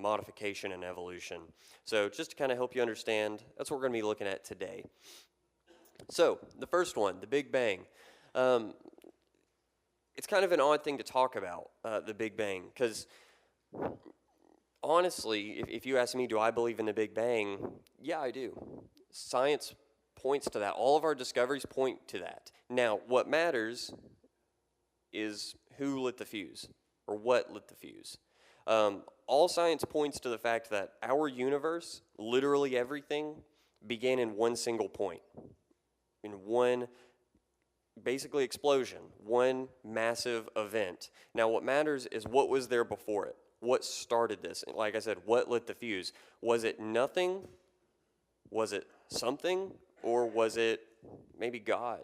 modification and evolution. So just to kind of help you understand, that's what we're going to be looking at today. So the first one, the Big Bang. It's kind of an odd thing to talk about, the Big Bang, because honestly, if you ask me, do I believe in the Big Bang? Yeah, I do. Science points to that. All of our discoveries point to that. Now, what matters is who lit the fuse, or what lit the fuse. All science points to the fact that our universe, literally everything, began in one single point, in one basically explosion, one massive event. Now, what matters is what was there before it. What started this? Like I said, what lit the fuse? Was it nothing? Was it something? Or was it maybe God?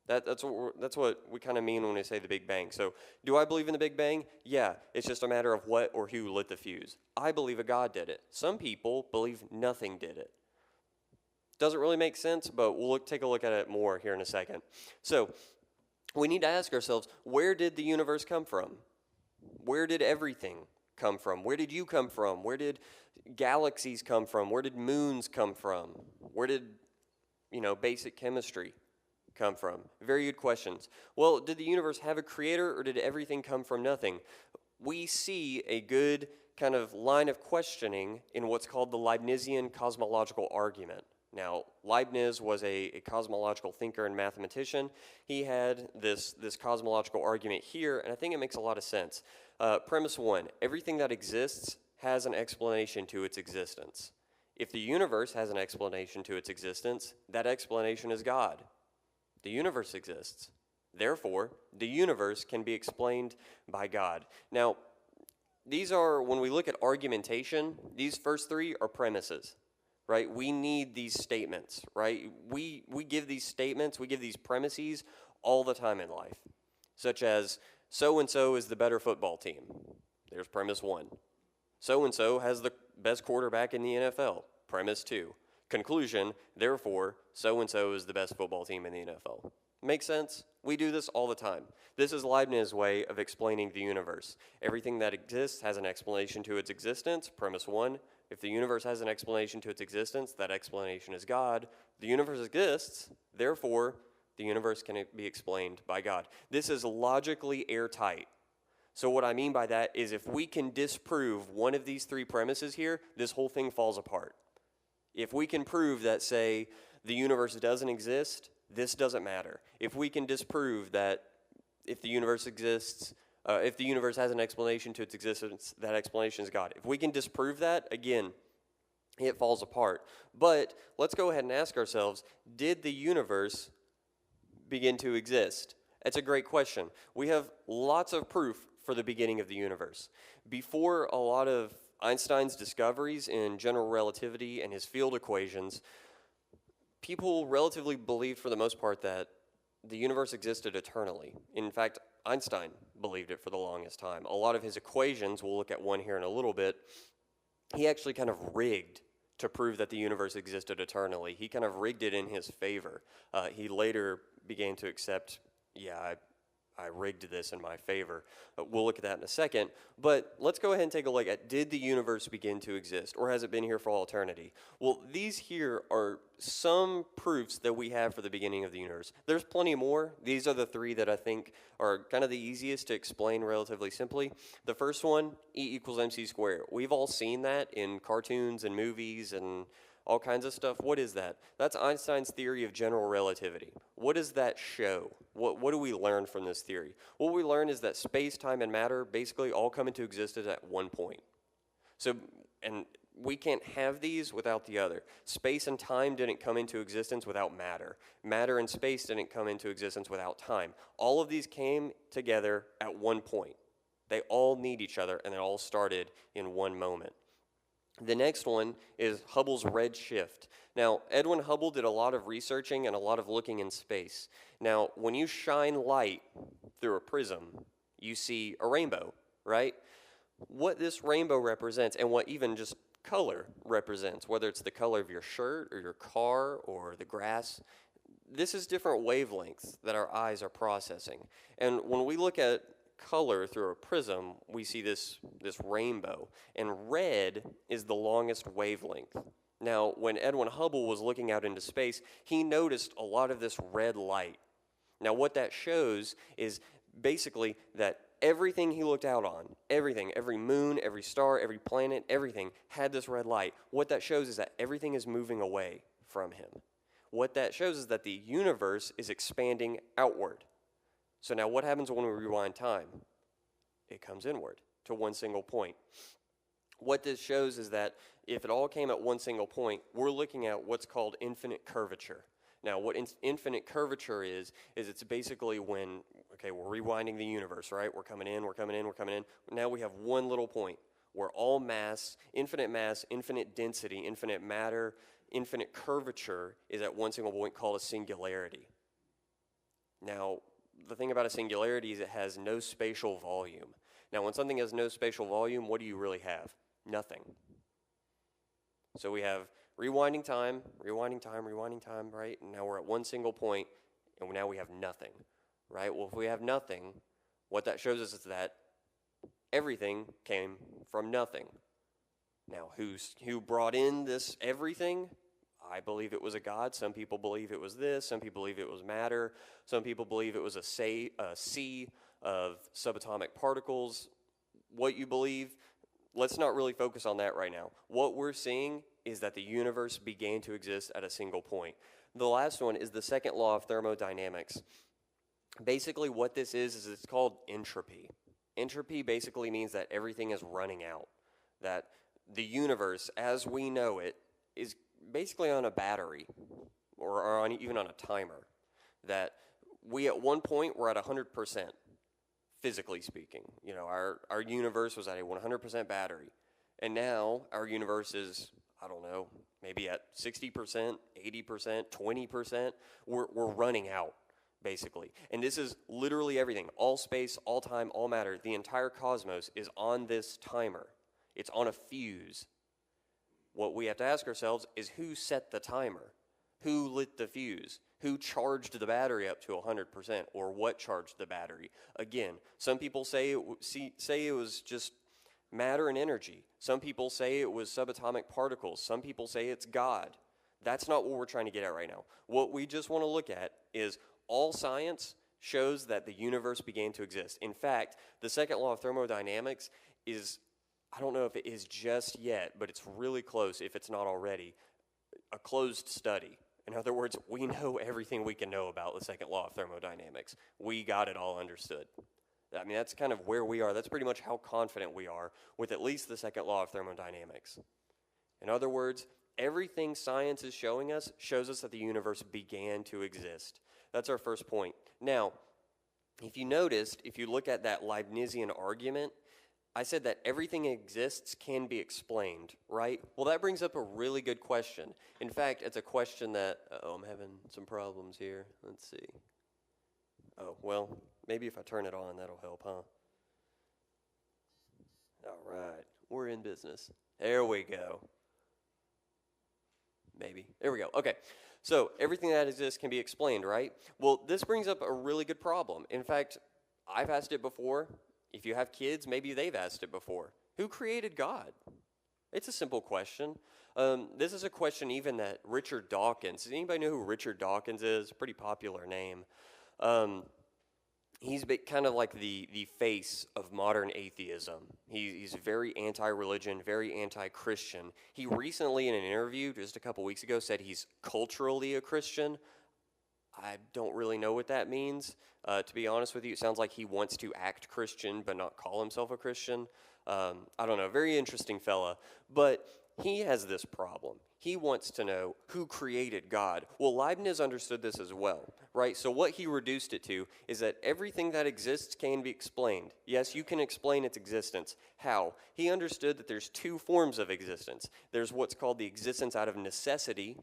That's what we kind of mean when we say the Big Bang. So, do I believe in the Big Bang? Yeah, it's just a matter of what or who lit the fuse. I believe a God did it. Some people believe nothing did it. Doesn't really make sense, but we'll take a look at it more here in a second. So, we need to ask ourselves, where did the universe come from? Where did everything come from? Where did you come from? Where did galaxies come from? Where did moons come from? Where did, basic chemistry come from? Very good questions. Well, did the universe have a creator, or did everything come from nothing? We see a good kind of line of questioning in what's called the Leibnizian cosmological argument. Now, Leibniz was a cosmological thinker and mathematician. He had this cosmological argument here, and I think it makes a lot of sense. Premise one, everything that exists has an explanation to its existence. If the universe has an explanation to its existence, that explanation is God. The universe exists. Therefore, the universe can be explained by God. Now, these are, when we look at argumentation, these first three are premises. Right? We need these statements, right? We give these statements, we give these premises all the time in life, such as, so-and-so is the better football team. There's premise one. So-and-so has the best quarterback in the NFL. Premise two. Conclusion, therefore, so-and-so is the best football team in the NFL. Make sense? We do this all the time. This is Leibniz's way of explaining the universe. Everything that exists has an explanation to its existence. Premise one. If the universe has an explanation to its existence, that explanation is God. The universe exists, therefore, the universe can be explained by God. This is logically airtight. So what I mean by that is if we can disprove one of these three premises here, this whole thing falls apart. If we can prove that, say, the universe doesn't exist, this doesn't matter. If we can disprove that if the universe exists, if the universe has an explanation to its existence, that explanation is God. If we can disprove that, again, it falls apart. But let's go ahead and ask ourselves, did the universe begin to exist? That's a great question. We have lots of proof for the beginning of the universe. Before a lot of Einstein's discoveries in general relativity and his field equations, people relatively believed for the most part that the universe existed eternally. In fact, Einstein believed it for the longest time. A lot of his equations, we'll look at one here in a little bit, he actually kind of rigged to prove that the universe existed eternally. He kind of rigged it in his favor. He later began to accept, yeah, I rigged this in my favor. We'll look at that in a second. But let's go ahead and take a look at, did the universe begin to exist, or has it been here for all eternity? Well, these here are some proofs that we have for the beginning of the universe. There's plenty more. These are the three that I think are kind of the easiest to explain relatively simply. The first one, E equals mc squared. We've all seen that in cartoons and movies and all kinds of stuff. What is that? That's Einstein's theory of general relativity. What does that show? What do we learn from this theory? What we learn is that space, time, and matter basically all come into existence at one point. So, and we can't have these without the other. Space and time didn't come into existence without matter. Matter and space didn't come into existence without time. All of these came together at one point. They all need each other, and it all started in one moment. The next one is Hubble's redshift. Now, Edwin Hubble did a lot of researching and a lot of looking in space. Now, when you shine light through a prism, you see a rainbow, right? What this rainbow represents, and what even just color represents, whether it's the color of your shirt or your car or the grass, this is different wavelengths that our eyes are processing. And when we look at color through a prism, we see this rainbow, and red is the longest wavelength. Now, when Edwin Hubble was looking out into space, he noticed a lot of this red light. Now, what that shows is basically that everything he looked out on, everything, every moon, every star, every planet, everything had this red light. What that shows is that everything is moving away from him. What that shows is that the universe is expanding outward. So now what happens when we rewind time? It comes inward to one single point. What this shows is that if it all came at one single point, we're looking at what's called infinite curvature. Now, what infinite curvature is it's basically when, okay, we're rewinding the universe, right? We're coming in, we're coming in, we're coming in. Now we have one little point where all mass, infinite density, infinite matter, infinite curvature is at one single point called a singularity. Now, the thing about a singularity is it has no spatial volume. Now, when something has no spatial volume, what do you really have? Nothing. So we have rewinding time, right? And now we're at one single point, and now we have nothing, right? Well, if we have nothing, what that shows us is that everything came from nothing. Now, who brought in this everything? I believe it was a God. Some people believe it was this. Some people believe it was matter. Some people believe it was a sea of subatomic particles. What you believe, let's not really focus on that right now. What we're seeing is that the universe began to exist at a single point. The last one is the second law of thermodynamics. Basically what this is it's called entropy. Entropy basically means that everything is running out, that the universe as we know it is basically on a battery or even on a timer, that we at one point were at 100%, physically speaking. You know, our universe was at a 100% battery, and now our universe is, I don't know, maybe at 60%, 80%, 20%. We're running out, basically. And this is literally everything. All space, all time, all matter. The entire cosmos is on this timer. It's on a fuse. What we have to ask ourselves is who set the timer? Who lit the fuse? Who charged the battery up to 100%? Or what charged the battery? Again, some people say it was just matter and energy. Some people say it was subatomic particles. Some people say it's God. That's not what we're trying to get at right now. What we just want to look at is all science shows that the universe began to exist. In fact, the second law of thermodynamics is, I don't know if it is just yet, but it's really close, if it's not already, a closed study. In other words, we know everything we can know about the second law of thermodynamics. We got it all understood. I mean, that's kind of where we are. That's pretty much how confident we are with at least the second law of thermodynamics. In other words, everything science is showing us shows us that the universe began to exist. That's our first point. Now, if you noticed, if you look at that Leibnizian argument, I said that everything exists can be explained, right? Well, that brings up a really good question. In fact, it's a question that, I'm having some problems here. Let's see. Oh, well, maybe if I turn it on, that'll help, huh? All right, we're in business. There we go. Maybe. There we go. Okay. So everything that exists can be explained, right? Well, this brings up a really good problem. In fact, I've asked it before. If you have kids, maybe they've asked it before. Who created God? It's a simple question. This is a question even that Richard Dawkins, does anybody know who Richard Dawkins is? Pretty popular name. He's kind of like the face of modern atheism. He's very anti-religion, very anti-Christian. He recently, in an interview just a couple weeks ago, said he's culturally a Christian. I don't really know what that means. To be honest with you, it sounds like he wants to act Christian but not call himself a Christian. I don't know, very interesting fella. But he has this problem. He wants to know who created God. Well, Leibniz understood this as well, right? So what he reduced it to is that everything that exists can be explained. Yes, you can explain its existence. How? He understood that there's two forms of existence. There's what's called the existence out of necessity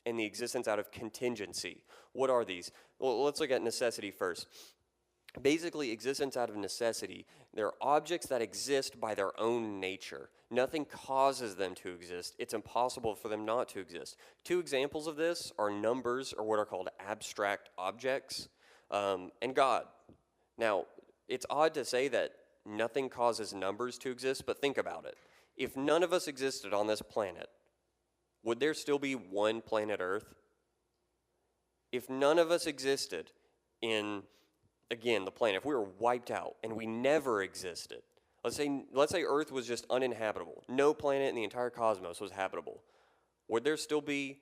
and the existence out of contingency. What are these? Well, let's look at necessity first. Basically, existence out of necessity, they're objects that exist by their own nature. Nothing causes them to exist. It's impossible for them not to exist. Two examples of this are numbers, or what are called abstract objects, and God. Now, It's odd to say that nothing causes numbers to exist, but think about it. If none of us existed on this planet, would there still be one planet Earth? If none of us existed in, again, the planet, if we were wiped out and we never existed, let's say Earth was just uninhabitable, no planet in the entire cosmos was habitable, would there still be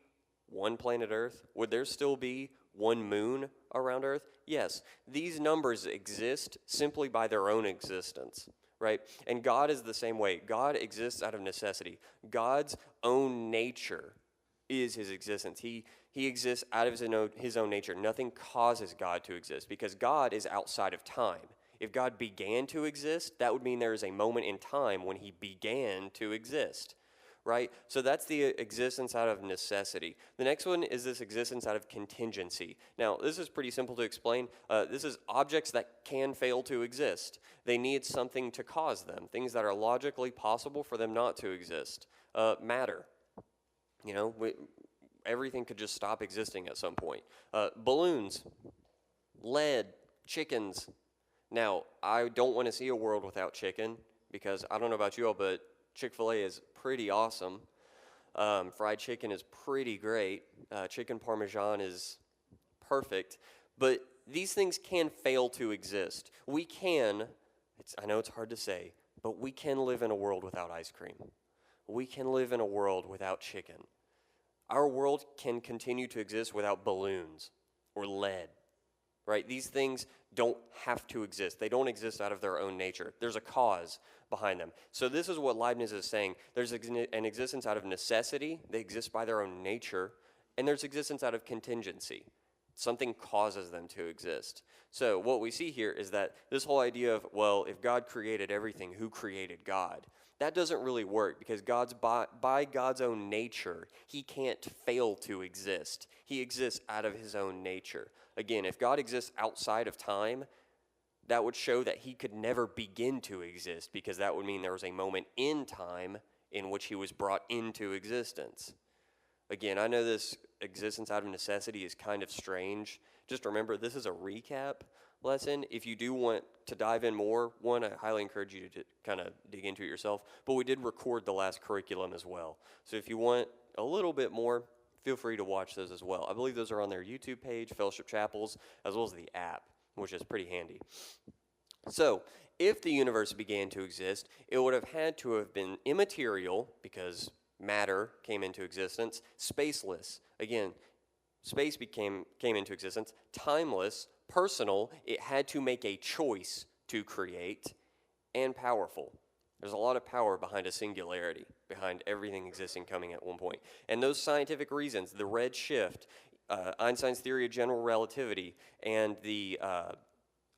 one planet Earth? Would there still be one moon around Earth? Yes. These numbers exist simply by their own existence, right? And God is the same way. God exists out of necessity. God's own nature is his existence. He exists out of his own nature. Nothing causes God to exist because God is outside of time. If God began to exist, that would mean there is a moment in time when he began to exist, right? So that's the existence out of necessity. The next one is this existence out of contingency. Now, this is pretty simple to explain. This is objects that can fail to exist. They need something to cause them, things that are logically possible for them not to exist. Matter. You know, everything could just stop existing at some point. Balloons, lead, chickens. Now, I don't want to see a world without chicken because I don't know about you all, but Chick-fil-A is pretty awesome. Fried chicken is pretty great. Chicken Parmesan is perfect. But these things can fail to exist. We can, I know it's hard to say, but we can live in a world without ice cream. We can live in a world without chicken. Our world can continue to exist without balloons or lead, right? These things don't have to exist. They don't exist out of their own nature. There's a cause behind them. So this is what Leibniz is saying. There's an existence out of necessity. They exist by their own nature. And there's existence out of contingency. Something causes them to exist. So what we see here is that this whole idea of, well, if God created everything, who created God? That doesn't really work because by God's own nature, he can't fail to exist. He exists out of his own nature. Again, if God exists outside of time, that would show that he could never begin to exist because that would mean there was a moment in time in which he was brought into existence. Again, I know this existence out of necessity is kind of strange. Just remember, this is a recap lesson. If you do want to dive in more, one, I highly encourage you to kind of dig into it yourself, but we did record the last curriculum as well. So if you want a little bit more, feel free to watch those as well. I believe those are on their YouTube page, Fellowship Chapels, as well as the app, which is pretty handy. So, if the universe began to exist, it would have had to have been immaterial, because matter came into existence, spaceless. Again, space came into existence, timeless, personal, it had to make a choice to create, and powerful. There's a lot of power behind a singularity, behind everything existing coming at one point. And those scientific reasons, the red shift, Einstein's theory of general relativity, and the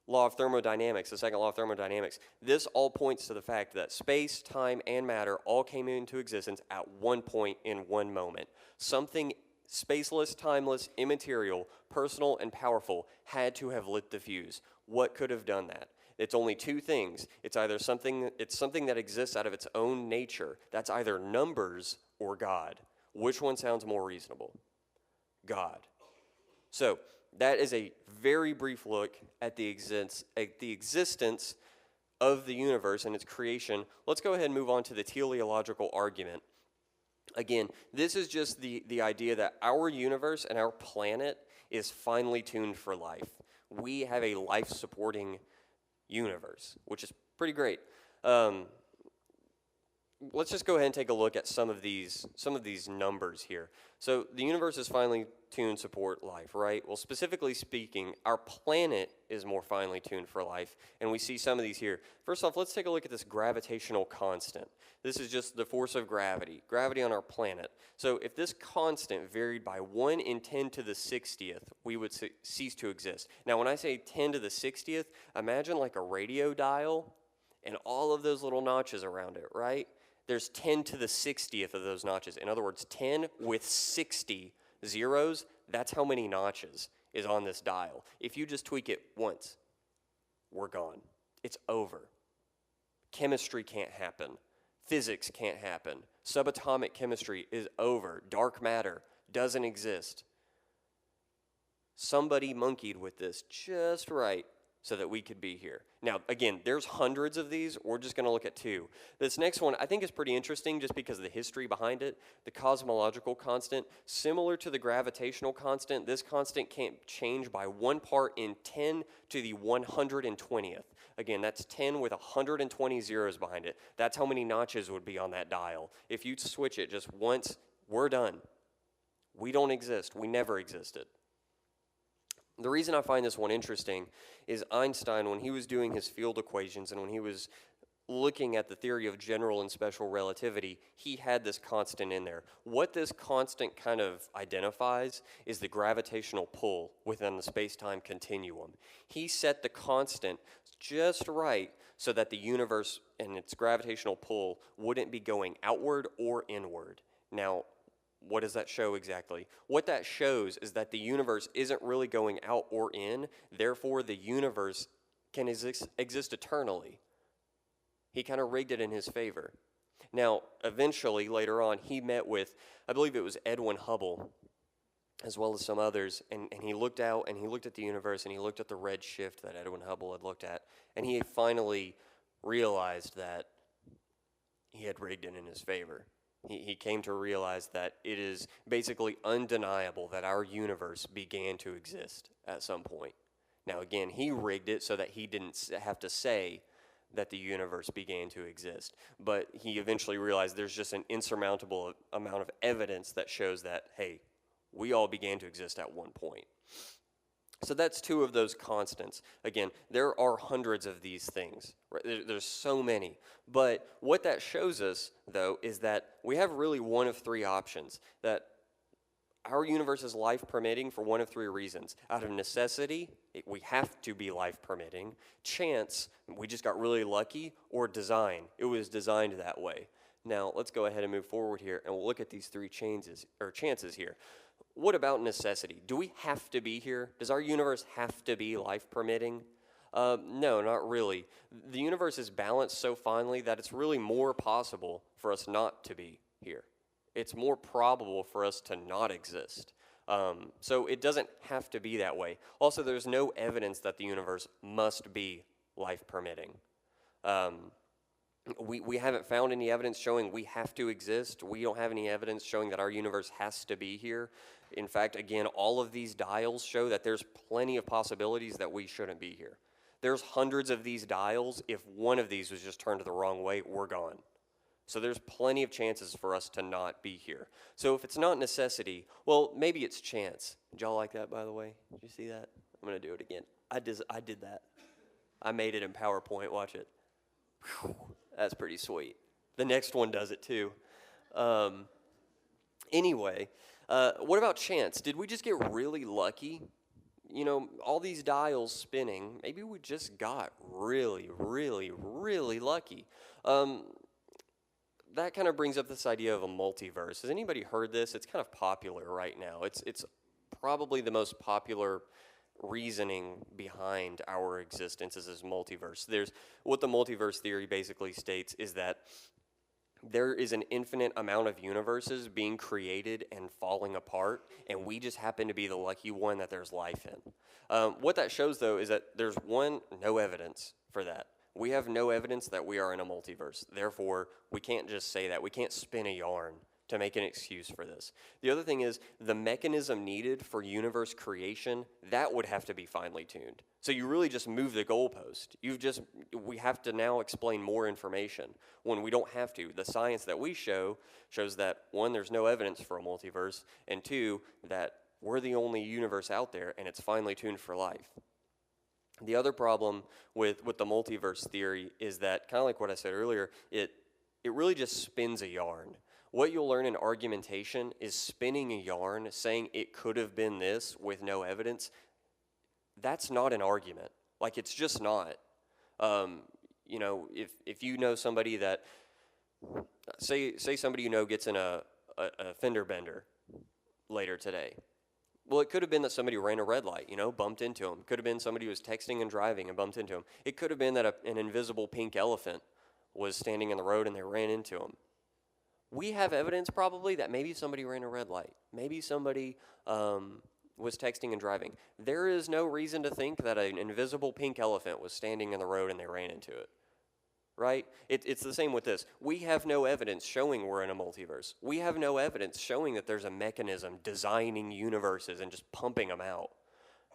law of thermodynamics, the second law of thermodynamics, this all points to the fact that space, time, and matter all came into existence at one point in one moment. Something spaceless, timeless, immaterial, personal, and powerful had to have lit the fuse. What could have done that? It's only two things. It's either something that exists out of its own nature. That's either numbers or God. Which one sounds more reasonable? God. So that is a very brief look at the existence of the universe and its creation. Let's go ahead and move on to the teleological argument. Again, this is just the idea that our universe and our planet is finely tuned for life. We have a life-supporting universe, which is pretty great. Let's just go ahead and take a look at some of these numbers here. So the universe is finely tuned to support life, right? Well, specifically speaking, our planet is more finely tuned for life, and we see some of these here. First off, let's take a look at this gravitational constant. This is just the force of gravity on our planet. So if this constant varied by 1 in 10 to the 60th, we would cease to exist. Now, when I say 10 to the 60th, imagine like a radio dial and all of those little notches around it, right? There's 10 to the 60th of those notches. In other words, 10 with 60 zeros, that's how many notches is on this dial. If you just tweak it once, we're gone. It's over. Chemistry can't happen. Physics can't happen. Subatomic chemistry is over. Dark matter doesn't exist. Somebody monkeyed with this just right, so that we could be here. Now, again, there's hundreds of these. We're just going to look at two. This next one I think is pretty interesting just because of the history behind it. The cosmological constant, similar to the gravitational constant, this constant can't change by 1 part in 10 to the 120th. Again, that's 10 with 120 zeros behind it. That's how many notches would be on that dial. If you switch it just once, we're done. We don't exist. We never existed. The reason I find this one interesting is Einstein, when he was doing his field equations and when he was looking at the theory of general and special relativity, he had this constant in there. What this constant kind of identifies is the gravitational pull within the space-time continuum. He set the constant just right so that the universe and its gravitational pull wouldn't be going outward or inward. Now, what does that show exactly? What that shows is that the universe isn't really going out or in, therefore the universe can exist eternally. He kind of rigged it in his favor. Now, eventually, later on, he met with, I believe it was Edwin Hubble, as well as some others, and he looked out and he looked at the universe and he looked at the red shift that Edwin Hubble had looked at, and he finally realized that he had rigged it in his favor. He came to realize that it is basically undeniable that our universe began to exist at some point. Now, again, he rigged it so that he didn't have to say that the universe began to exist. But he eventually realized there's just an insurmountable amount of evidence that shows that, hey, we all began to exist at one point. So that's two of those constants. Again, there are hundreds of these things. Right? There's so many. But what that shows us, though, is that we have really one of three options. That our universe is life permitting for one of three reasons. Out of necessity, we have to be life permitting. Chance, we just got really lucky. Or design, it was designed that way. Now, let's go ahead and move forward here, and we'll look at these three chances here. What about necessity? Do we have to be here? Does our universe have to be life permitting? No, not really. The universe is balanced so finely that it's really more possible for us not to be here. It's more probable for us to not exist. So it doesn't have to be that way. Also, there's no evidence that the universe must be life permitting. We haven't found any evidence showing we have to exist. We don't have any evidence showing that our universe has to be here. In fact, again, all of these dials show that there's plenty of possibilities that we shouldn't be here. There's hundreds of these dials. If one of these was just turned the wrong way, we're gone. So there's plenty of chances for us to not be here. So if it's not necessity, well, maybe it's chance. Did y'all like that, by the way? Did you see that? I'm going to do it again. I did that. I made it in PowerPoint. Watch it. Whew, that's pretty sweet. The next one does it too. Anyway, what about chance? Did we just get really lucky? You know, all these dials spinning, maybe we just got really, really, really lucky. That kind of brings up this idea of a multiverse. Has anybody heard this? It's kind of popular right now. It's probably the most popular reasoning behind our existence is this multiverse. There's what the multiverse theory basically states is that there is an infinite amount of universes being created and falling apart, and we just happen to be the lucky one that there's life in. What that shows, though, is that there's no evidence for that. We have no evidence that we are in a multiverse. Therefore, we can't just say that. We can't spin a yarn to make an excuse for this. The other thing is the mechanism needed for universe creation, that would have to be finely tuned. So you really just move the goalpost. We have to now explain more information when we don't have to. The science that we shows that, one, there's no evidence for a multiverse, and two, that we're the only universe out there and it's finely tuned for life. The other problem with the multiverse theory is that, kind of like what I said earlier, it really just spins a yarn. What you'll learn in argumentation is spinning a yarn, saying it could have been this with no evidence. That's not an argument. Like, it's just not. You know, if you know somebody that, say somebody you know gets in a fender bender later today. Well, it could have been that somebody ran a red light, you know, bumped into him. It could have been somebody who was texting and driving and bumped into him. It could have been that an invisible pink elephant was standing in the road and they ran into him. We have evidence probably that maybe somebody ran a red light. Maybe somebody, was texting and driving. There is no reason to think that an invisible pink elephant was standing in the road and they ran into it. Right? It's the same with this. We have no evidence showing we're in a multiverse. We have no evidence showing that there's a mechanism designing universes and just pumping them out.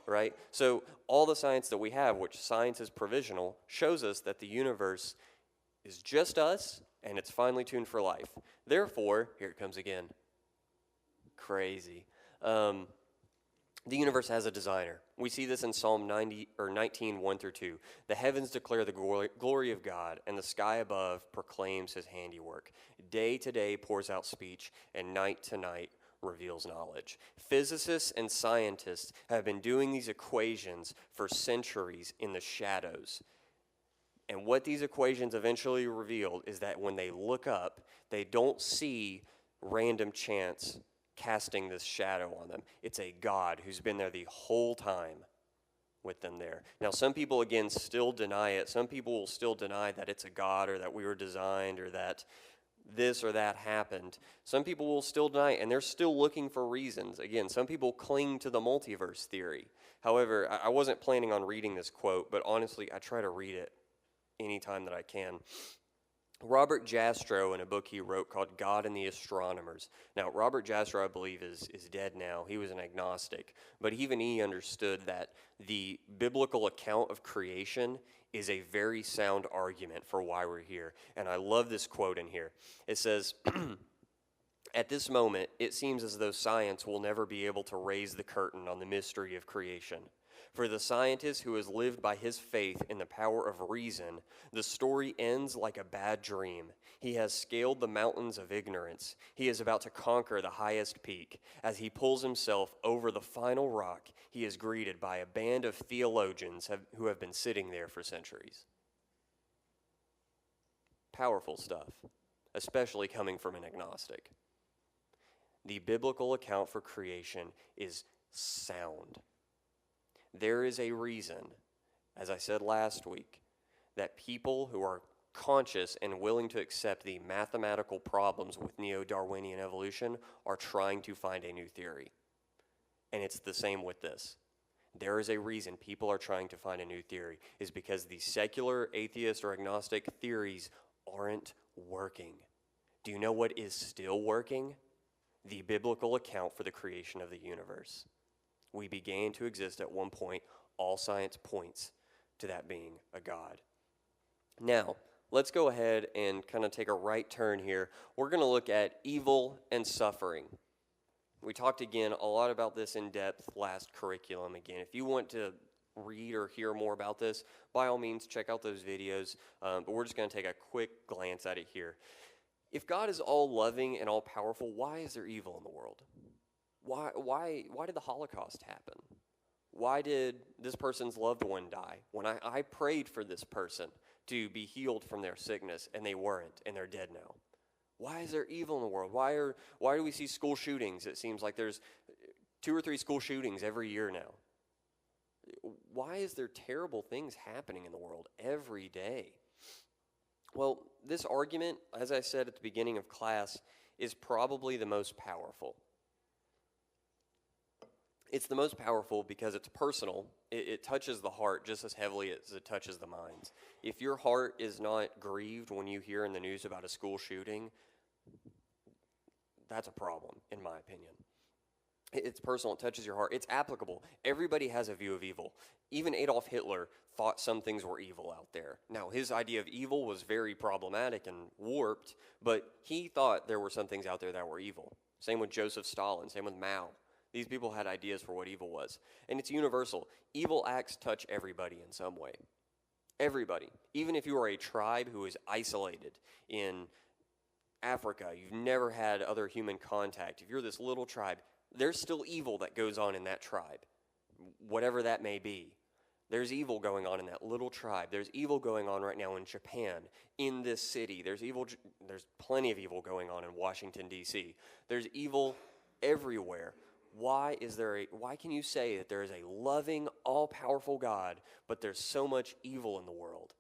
Right? So all the science that we have, which science is provisional, shows us that the universe is just us and it's finely tuned for life. Therefore, here it comes again. Crazy. The universe has a designer. We see this in Psalm 19, 1 through 2. The heavens declare the glory of God, and the sky above proclaims his handiwork. Day to day pours out speech, and night to night reveals knowledge. Physicists and scientists have been doing these equations for centuries in the shadows. And what these equations eventually revealed is that when they look up, they don't see random chance casting this shadow on them. It's a God who's been there the whole time with them there. Now, some people, again, still deny it. Some people will still deny that it's a God or that we were designed or that this or that happened. Some people will still deny it, and they're still looking for reasons. Again, some people cling to the multiverse theory. However, I wasn't planning on reading this quote, but honestly, I try to read it anytime that I can. Robert Jastrow, in a book he wrote called God and the Astronomers. Now, Robert Jastrow, I believe, is dead now. He was an agnostic. But even he understood that the biblical account of creation is a very sound argument for why we're here. And I love this quote in here. It says, "At this moment, it seems as though science will never be able to raise the curtain on the mystery of creation. For the scientist who has lived by his faith in the power of reason, the story ends like a bad dream. He has scaled the mountains of ignorance. He is about to conquer the highest peak. As he pulls himself over the final rock, he is greeted by a band of theologians who have been sitting there for centuries." Powerful stuff, especially coming from an agnostic. The biblical account for creation is sound. There is a reason, as I said last week, that people who are conscious and willing to accept the mathematical problems with neo-Darwinian evolution are trying to find a new theory. And it's the same with this. There is a reason people are trying to find a new theory, is because the secular, atheist, or agnostic theories aren't working. Do you know what is still working? The biblical account for the creation of the universe. We began to exist at one point. All science points to that being a God. Now, let's go ahead and kind of take a right turn here. We're going to look at evil and suffering. We talked again a lot about this in depth last curriculum. Again, if you want to read or hear more about this, by all means, check out those videos. But we're just going to take a quick glance at it here. If God is all loving and all powerful, why is there evil in the world? Why did the Holocaust happen? Why did this person's loved one die? When I prayed for this person to be healed from their sickness, and they weren't, and they're dead now. Why is there evil in the world? Why do we see school shootings? It seems like there's 2 or 3 school shootings every year now. Why is there terrible things happening in the world every day? Well, this argument, as I said at the beginning of class, is probably the most powerful. It's the most powerful because it's personal. It touches the heart just as heavily as it touches the minds. If your heart is not grieved when you hear in the news about a school shooting, that's a problem, in my opinion. It's personal. It touches your heart. It's applicable. Everybody has a view of evil. Even Adolf Hitler thought some things were evil out there. Now, his idea of evil was very problematic and warped, but he thought there were some things out there that were evil. Same with Joseph Stalin. Same with Mao. These people had ideas for what evil was. And it's universal. Evil acts touch everybody in some way. Everybody. Even if you are a tribe who is isolated in Africa, you've never had other human contact. If you're this little tribe, there's still evil that goes on in that tribe, whatever that may be. There's evil going on in that little tribe. There's evil going on right now in Japan, in this city. There's plenty of evil going on in Washington, D.C. There's evil everywhere. Why can you say that there is a loving, all-powerful God, but there's so much evil in the world?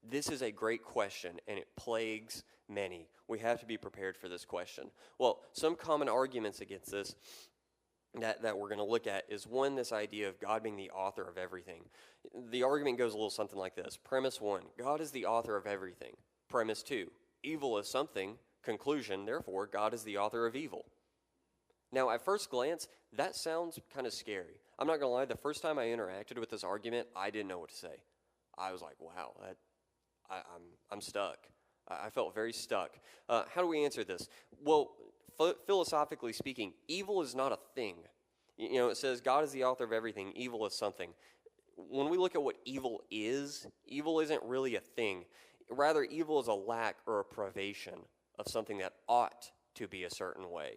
This is a great question, and it plagues many. We have to be prepared for this question. Well, some common arguments against this that we're going to look at is one, this idea of God being the author of everything. The argument goes a little something like this. Premise 1, God is the author of everything. Premise 2, evil is something. Conclusion, therefore, God is the author of evil. Now, at first glance, that sounds kind of scary. I'm not going to lie, the first time I interacted with this argument, I didn't know what to say. I was like, wow, I'm stuck. I felt very stuck. How do we answer this? Well, philosophically speaking, evil is not a thing. You know, it says God is the author of everything, evil is something. When we look at what evil isn't really a thing. Rather, evil is a lack or a privation of something that ought to be a certain way.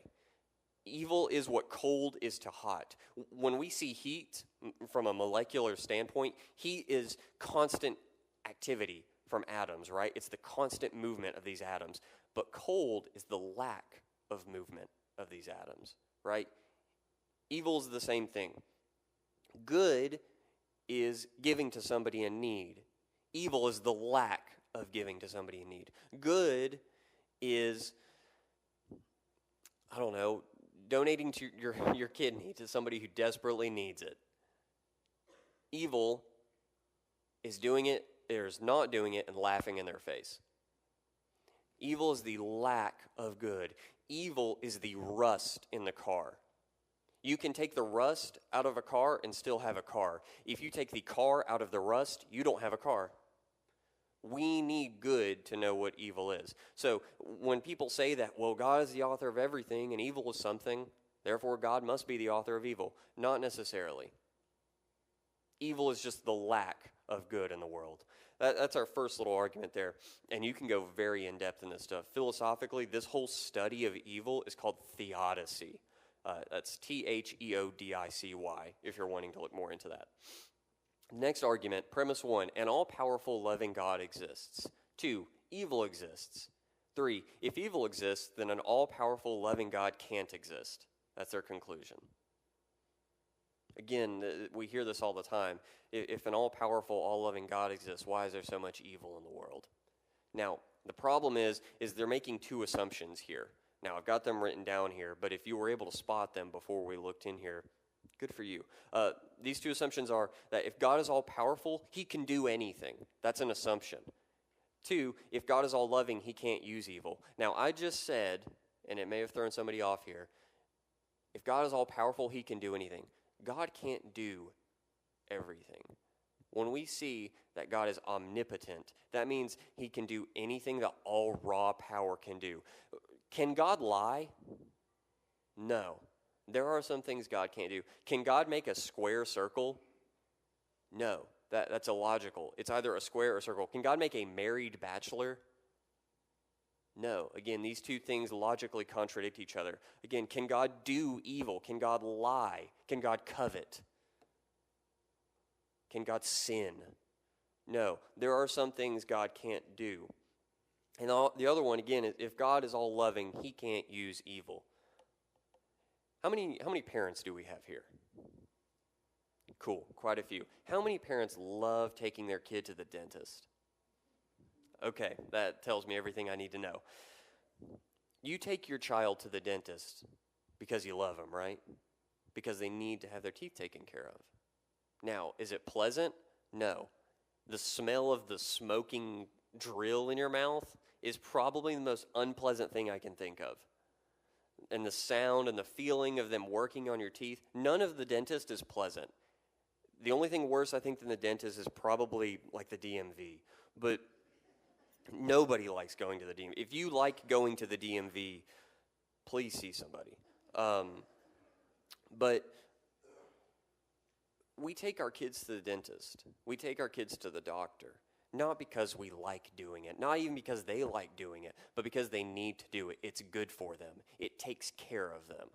Evil is what cold is to hot. When we see heat from a molecular standpoint, heat is constant activity from atoms, right? It's the constant movement of these atoms. But cold is the lack of movement of these atoms, right? Evil is the same thing. Good is giving to somebody in need. Evil is the lack of giving to somebody in need. Good is, I don't know, donating to your kidney to somebody who desperately needs it. Evil is doing it, there's not doing it, and laughing in their face. Evil is the lack of good. Evil is the rust in the car. You can take the rust out of a car and still have a car. If you take the car out of the rust, you don't have a car. We need good to know what evil is. So when people say that, well, God is the author of everything and evil is something, therefore God must be the author of evil. Not necessarily. Evil is just the lack of good in the world. That's our first little argument there. And you can go very in-depth in this stuff. Philosophically, this whole study of evil is called theodicy. That's Theodicy, if you're wanting to look more into that. Next argument, premise 1, an all-powerful, loving God exists. 2, evil exists. 3, if evil exists, then an all-powerful, loving God can't exist. That's their conclusion. Again, we hear this all the time. If an all-powerful, all-loving God exists, why is there so much evil in the world? Now, the problem is they're making two assumptions here. Now, I've got them written down here, but if you were able to spot them before we looked in here, good for you. These two assumptions are that if God is all-powerful, he can do anything. That's an assumption. 2, if God is all-loving, he can't use evil. Now, I just said, and it may have thrown somebody off here, if God is all-powerful, he can do anything. God can't do everything. When we see that God is omnipotent, that means he can do anything that all raw power can do. Can God lie? No. There are some things God can't do. Can God make a square circle? No. That's illogical. It's either a square or a circle. Can God make a married bachelor? No. Again, these two things logically contradict each other. Again, can God do evil? Can God lie? Can God covet? Can God sin? No. There are some things God can't do. And the other one, again, is if God is all loving, he can't use evil. How many parents do we have here? Cool, quite a few. How many parents love taking their kid to the dentist? Okay, that tells me everything I need to know. You take your child to the dentist because you love them, right? Because they need to have their teeth taken care of. Now, is it pleasant? No. The smell of the smoking drill in your mouth is probably the most unpleasant thing I can think of. And the sound and the feeling of them working on your teeth, none of the dentist is pleasant. The only thing worse, I think, than the dentist is probably like the DMV. But nobody likes going to the DMV. If you like going to the DMV, please see somebody. But we take our kids to the dentist. We take our kids to the doctor. Not because we like doing it, not even because they like doing it, but because they need to do it. It's good for them. It takes care of them.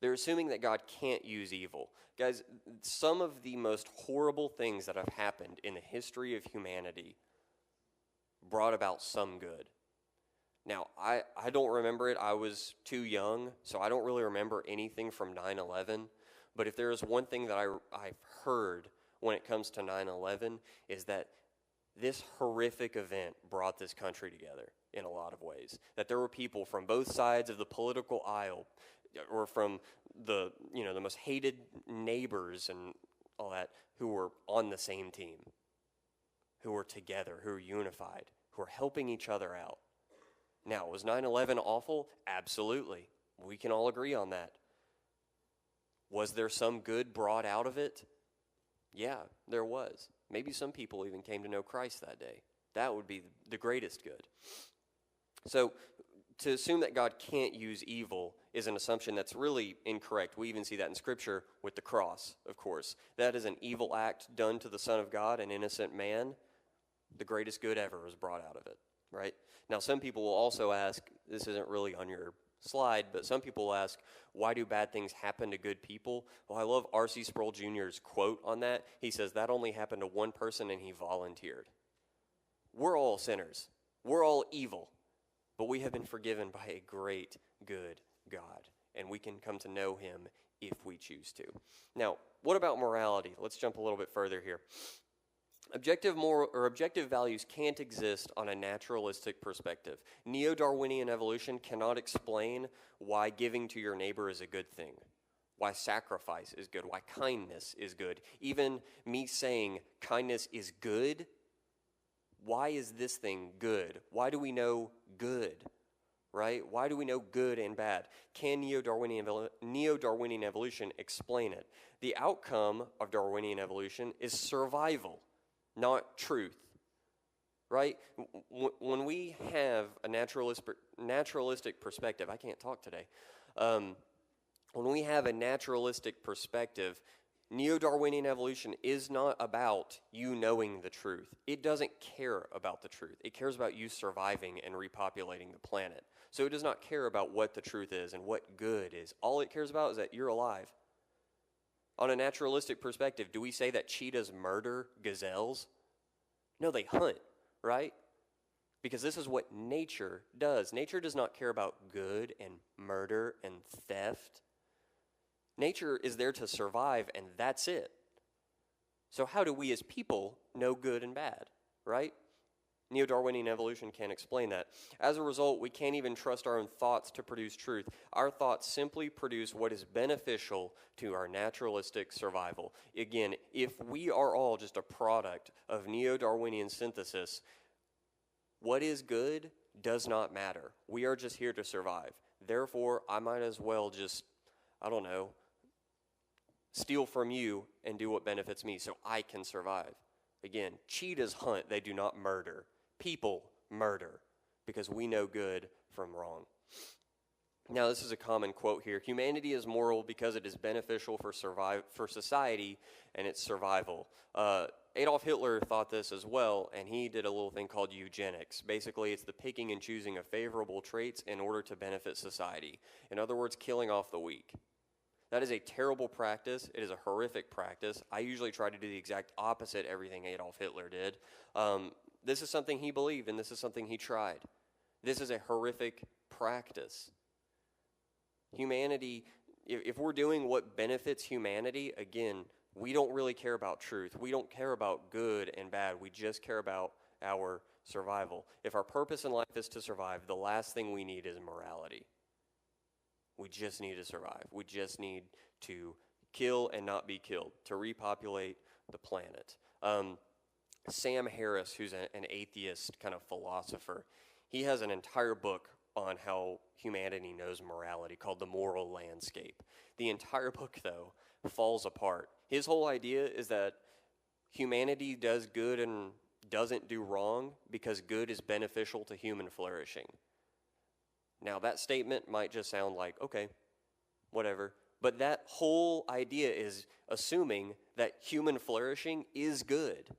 They're assuming that God can't use evil. Guys, some of the most horrible things that have happened in the history of humanity brought about some good. Now, I don't remember it. I was too young, so I don't really remember anything from 9/11. But if there is one thing that I've heard when it comes to 9/11 is that this horrific event brought this country together in a lot of ways. That there were people from both sides of the political aisle or from the, the most hated neighbors and all that, who were on the same team, who were together, who were unified, who were helping each other out. Now, was 9/11 awful? Absolutely. We can all agree on that. Was there some good brought out of it? Yeah, there was. Maybe some people even came to know Christ that day. That would be the greatest good. So, to assume that God can't use evil is an assumption that's really incorrect. We even see that in Scripture with the cross, of course. That is an evil act done to the Son of God, an innocent man. The greatest good ever was brought out of it, right? Now, some people will also ask, this isn't really on your slide, but some people will ask, why do bad things happen to good people? Well, I love R.C. Sproul Jr.'s quote on that. He says, that only happened to one person and he volunteered. We're all sinners. We're all evil. But we have been forgiven by a great, good God, and we can come to know him if we choose to. Now, what about morality? Let's jump a little bit further here. Objective values can't exist on a naturalistic perspective. Neo-Darwinian evolution cannot explain why giving to your neighbor is a good thing, why sacrifice is good, why kindness is good. Even me saying kindness is good, why is this thing good? Why do we know good, right? Why do we know good and bad? Can Neo-Darwinian evolution explain it? The outcome of Darwinian evolution is survival, not truth, right? When we have a naturalistic perspective, I can't talk today. When we have a naturalistic perspective, Neo-Darwinian evolution is not about you knowing the truth. It doesn't care about the truth. It cares about you surviving and repopulating the planet. So it does not care about what the truth is and what good is. All it cares about is that you're alive. On a naturalistic perspective, do we say that cheetahs murder gazelles? No, they hunt, right? Because this is what nature does. Nature does not care about good and murder and theft. Nature is there to survive, and that's it. So how do we as people know good and bad, right? Neo-Darwinian evolution can't explain that. As a result, we can't even trust our own thoughts to produce truth. Our thoughts simply produce what is beneficial to our naturalistic survival. Again, if we are all just a product of Neo-Darwinian synthesis, what is good does not matter. We are just here to survive. Therefore, I might as well just, steal from you and do what benefits me so I can survive. Again, cheetahs hunt, they do not murder. People murder because we know good from wrong. Now, this is a common quote here. Humanity is moral because it is beneficial for society and its survival. Adolf Hitler thought this as well, and he did a little thing called eugenics. Basically, it's the picking and choosing of favorable traits in order to benefit society. In other words, killing off the weak. That is a terrible practice. It is a horrific practice. I usually try to do the exact opposite everything Adolf Hitler did. This is something he believed, and this is something he tried. This is a horrific practice. Humanity, if we're doing what benefits humanity, again, we don't really care about truth. We don't care about good and bad. We just care about our survival. If our purpose in life is to survive, the last thing we need is morality. We just need to survive. We just need to kill and not be killed, to repopulate the planet. Sam Harris, who's an atheist kind of philosopher, he has an entire book on how humanity knows morality called The Moral Landscape. The entire book, though, falls apart. His whole idea is that humanity does good and doesn't do wrong because good is beneficial to human flourishing. Now, that statement might just sound like, okay, whatever. But that whole idea is assuming that human flourishing is good.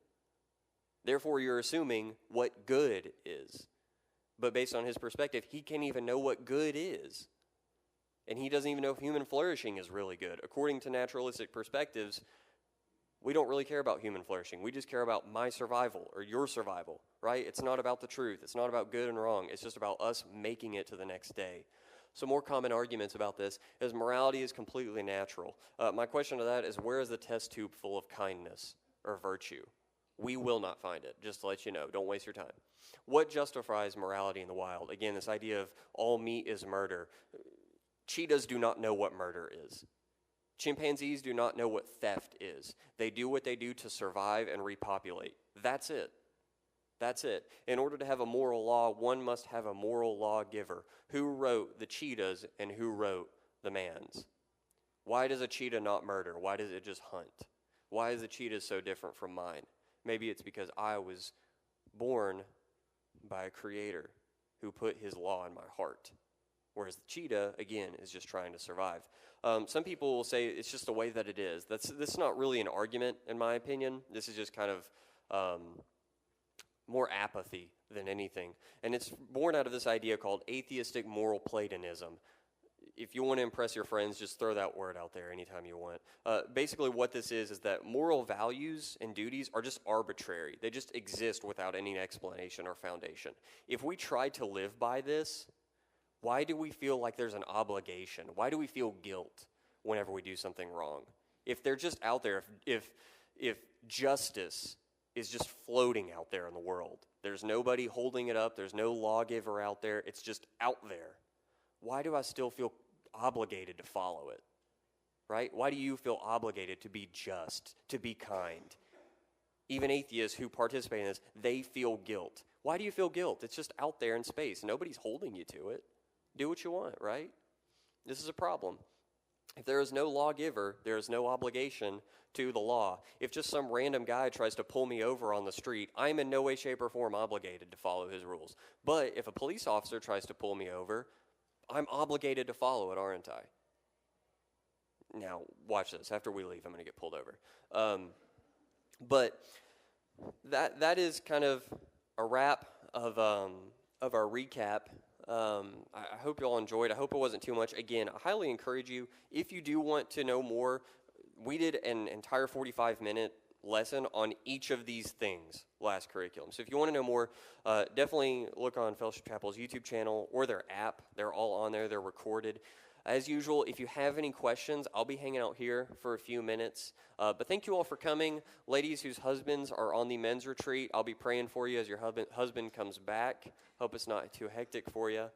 Therefore, you're assuming what good is. But based on his perspective, he can't even know what good is. And he doesn't even know if human flourishing is really good. According to naturalistic perspectives, we don't really care about human flourishing. We just care about my survival or your survival, right? It's not about the truth. It's not about good and wrong. It's just about us making it to the next day. Some more common arguments about this is morality is completely natural. My question to that is, where is the test tube full of kindness or virtue? We will not find it, just to let you know. Don't waste your time. What justifies morality in the wild? Again, this idea of all meat is murder. Cheetahs do not know what murder is. Chimpanzees do not know what theft is. They do what they do to survive and repopulate. That's it. That's it. In order to have a moral law, one must have a moral lawgiver. Who wrote the cheetahs and who wrote the mans? Why does a cheetah not murder? Why does it just hunt? Why is the cheetah so different from mine? Maybe it's because I was born by a creator who put his law in my heart. Whereas the cheetah, again, is just trying to survive. Some people will say it's just the way that it is. This is not really an argument, in my opinion. This is just kind of more apathy than anything. And it's born out of this idea called atheistic moral Platonism. If you want to impress your friends, just throw that word out there anytime you want. Basically what this is that moral values and duties are just arbitrary. They just exist without any explanation or foundation. If we try to live by this, why do we feel like there's an obligation? Why do we feel guilt whenever we do something wrong? If they're just out there, if justice is just floating out there in the world, there's nobody holding it up, there's no lawgiver out there, it's just out there, why do I still feel obligated to follow it? Right? Why do you feel obligated to be just, to be kind? Even atheists who participate in this, they feel guilt. Why do you feel guilt? It's just out there in space. Nobody's holding you to it. Do what you want, right? This is a problem. If there is no lawgiver, there is no obligation to the law. If just some random guy tries to pull me over on the street, I'm in no way, shape, or form obligated to follow his rules. But if a police officer tries to pull me over, I'm obligated to follow it, aren't I? Now, watch this. After we leave, I'm going to get pulled over. But that is kind of a wrap of our recap. I hope you all enjoyed. I hope it wasn't too much. Again, I highly encourage you, if you do want to know more, we did an entire 45-minute lesson on each of these things last curriculum. So if you want to know more, definitely look on Fellowship Chapel's YouTube channel or their app. They're all on there. They're recorded. As usual, if you have any questions, I'll be hanging out here for a few minutes. But thank you all for coming. Ladies whose husbands are on the men's retreat, I'll be praying for you as your husband comes back. Hope it's not too hectic for you.